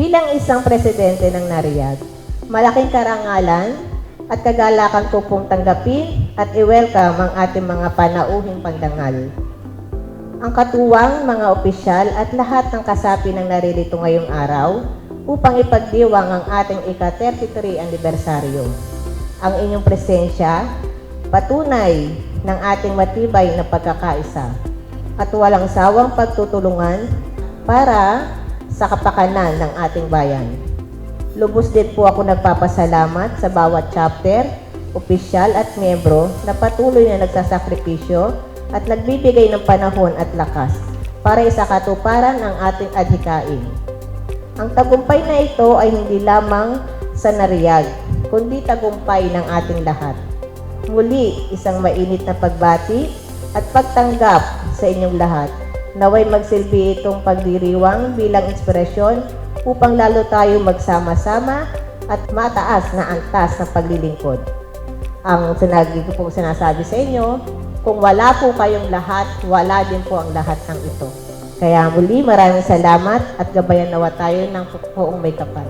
Bilang isang presidente ng NARIAG, malaking karangalan at kagalakan ko pong tanggapin at i-welcome ang ating mga panauhing pagdangal. Ang katuwang, mga opisyal at lahat ng kasapi ng naririto ngayong araw upang ipagdiwang ang ating ika-33 anibersaryo. Ang inyong presensya, patunay ng ating matibay na pagkakaisa at walang sawang pagtutulungan para sa kapakanan ng ating bayan. Lubos din po ako nagpapasalamat sa bawat chapter, opisyal at miyembro na patuloy na nagsasakripisyo at nagbibigay ng panahon at lakas para isakatuparan ang ating adhikain. Ang tagumpay na ito ay hindi lamang sa NARIAG, kundi tagumpay ng ating lahat. Muli, isang mainit na pagbati at pagtanggap sa inyong lahat. Naway magsilbi itong pagdiriwang bilang inspirasyon upang lalo tayo magsama-sama at mataas na antas ng paglilingkod. Ang sinasabi sa inyo, kung wala po kayong lahat, wala din po ang lahat ng ito. Kaya muli, maraming salamat at gabayan nawa tayo ng buong may kapal.